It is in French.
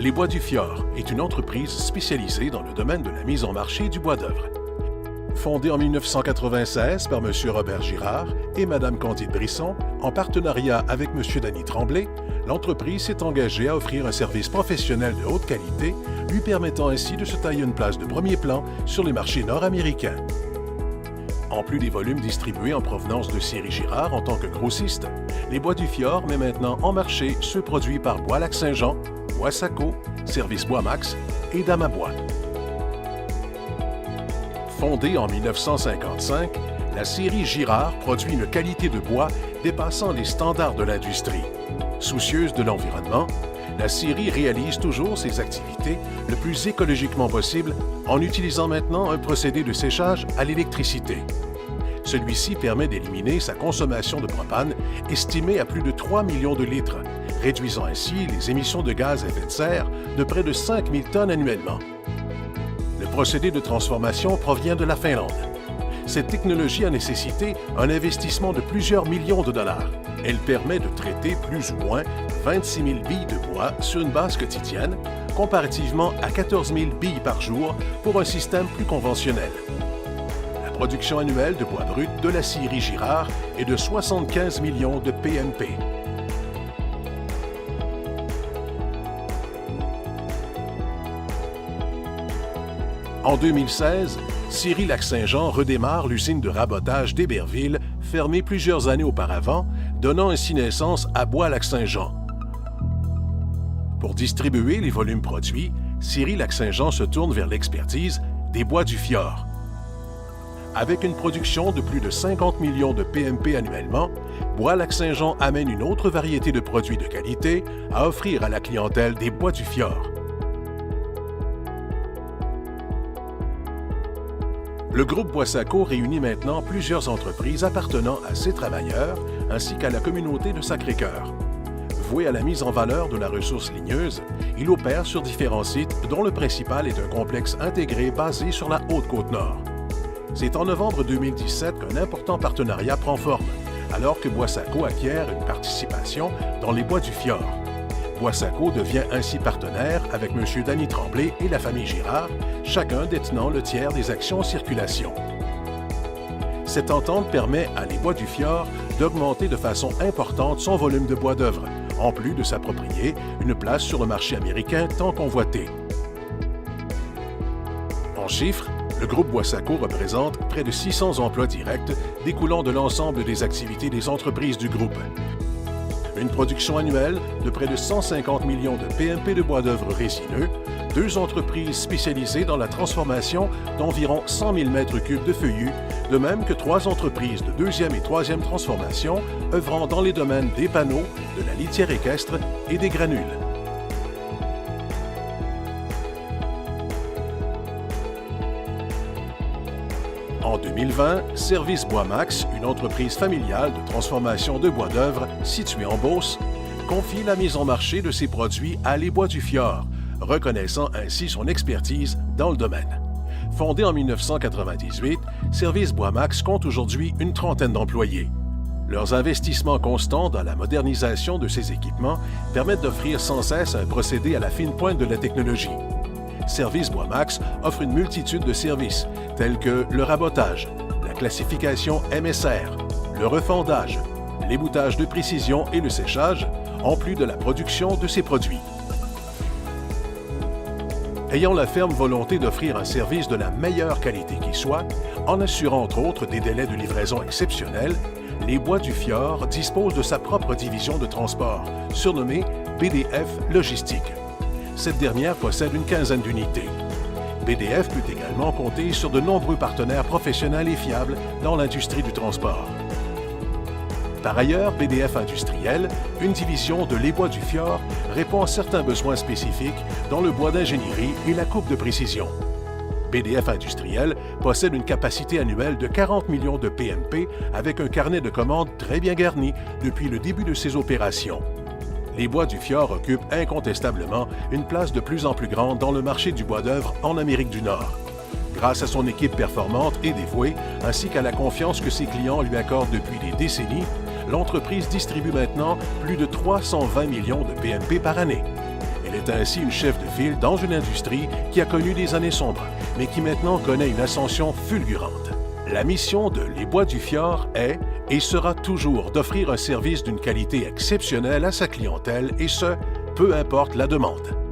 Les Bois du Fjord est une entreprise spécialisée dans le domaine de la mise en marché du bois d'œuvre. Fondée en 1996 par M. Robert Girard et Mme Candide Brisson, en partenariat avec M. Danny Tremblay, l'entreprise s'est engagée à offrir un service professionnel de haute qualité, lui permettant ainsi de se tailler une place de premier plan sur les marchés nord-américains. En plus des volumes distribués en provenance de Sciery Girard en tant que grossiste, les Bois du Fjord met maintenant en marché ceux produits par Bois-Lac-Saint-Jean, Bois-Sacco, Service Bois-Max et Damabois. Fondée en 1955, la Sciery Girard produit une qualité de bois dépassant les standards de l'industrie. Soucieuse de l'environnement, la Sciery réalise toujours ses activités le plus écologiquement possible en utilisant maintenant un procédé de séchage à l'électricité. Celui-ci permet d'éliminer sa consommation de propane estimée à plus de 3 millions de litres, réduisant ainsi les émissions de gaz à effet de serre de près de 5 000 tonnes annuellement. Le procédé de transformation provient de la Finlande. Cette technologie a nécessité un investissement de plusieurs millions de dollars. Elle permet de traiter plus ou moins 26 000 billes de bois sur une base quotidienne, comparativement à 14 000 billes par jour pour un système plus conventionnel. La production annuelle de bois brut de la Sciery Girard est de 75 millions de PMP. En 2016, Sciery Lac-Saint-Jean redémarre l'usine de rabotage d'Héberville, fermée plusieurs années auparavant, donnant ainsi naissance à Bois-Lac-Saint-Jean. Pour distribuer les volumes produits, Sciery Lac-Saint-Jean se tourne vers l'expertise des Bois du Fjord. Avec une production de plus de 50 millions de PMP annuellement, Bois-Lac-Saint-Jean amène une autre variété de produits de qualité à offrir à la clientèle des Bois du Fjord. Le groupe Bois-Sacco réunit maintenant plusieurs entreprises appartenant à ses travailleurs ainsi qu'à la communauté de Sacré-Cœur. Voué à la mise en valeur de la ressource ligneuse, il opère sur différents sites dont le principal est un complexe intégré basé sur la Haute-Côte-Nord. C'est en novembre 2017 qu'un important partenariat prend forme, alors que Bois-Sacco acquiert une participation dans les Bois du Fjord. Bois-Sacco devient ainsi partenaire avec M. Danny Tremblay et la famille Girard, chacun détenant le tiers des actions en circulation. Cette entente permet à les Bois du Fjord d'augmenter de façon importante son volume de bois d'œuvre, en plus de s'approprier une place sur le marché américain tant convoité. En chiffres, le groupe Bois-Sacco représente près de 600 emplois directs découlant de l'ensemble des activités des entreprises du groupe. Une production annuelle de près de 150 millions de PMP de bois d'œuvre résineux, 2 entreprises spécialisées dans la transformation d'environ 100 000 m3 de feuillus, de même que 3 entreprises de 2e et 3e transformation œuvrant dans les domaines des panneaux, de la litière équestre et des granules. En 2020, Service Bois-Max, une entreprise familiale de transformation de bois d'œuvre située en Beauce, confie la mise en marché de ses produits à les Bois du Fjord, reconnaissant ainsi son expertise dans le domaine. Fondé en 1998, Service Bois-Max compte aujourd'hui une trentaine d'employés. Leurs investissements constants dans la modernisation de ces équipements permettent d'offrir sans cesse un procédé à la fine pointe de la technologie. Service Bois-Max offre une multitude de services, tels que le rabotage, la classification MSR, le refendage, l'ébouttage de précision et le séchage, en plus de la production de ces produits. Ayant la ferme volonté d'offrir un service de la meilleure qualité qui soit, en assurant entre autres des délais de livraison exceptionnels, les Bois du Fjord disposent de sa propre division de transport, surnommée BDF Logistique. Cette dernière possède une quinzaine d'unités. BDF peut également compter sur de nombreux partenaires professionnels et fiables dans l'industrie du transport. Par ailleurs, BDF Industriel, une division de Les Bois du Fjord, répond à certains besoins spécifiques dans le bois d'ingénierie et la coupe de précision. BDF Industriel possède une capacité annuelle de 40 millions de PMP avec un carnet de commandes très bien garni depuis le début de ses opérations. Les Bois du Fjord occupent incontestablement une place de plus en plus grande dans le marché du bois d'œuvre en Amérique du Nord. Grâce à son équipe performante et dévouée, ainsi qu'à la confiance que ses clients lui accordent depuis des décennies, l'entreprise distribue maintenant plus de 320 millions de PMP par année. Elle Elle est ainsi une chef de file dans une industrie qui a connu des années sombres, mais qui maintenant connaît une ascension fulgurante. La mission de Les Bois du Fjord est et sera toujours d'offrir un service d'une qualité exceptionnelle à sa clientèle, et ce, peu importe la demande.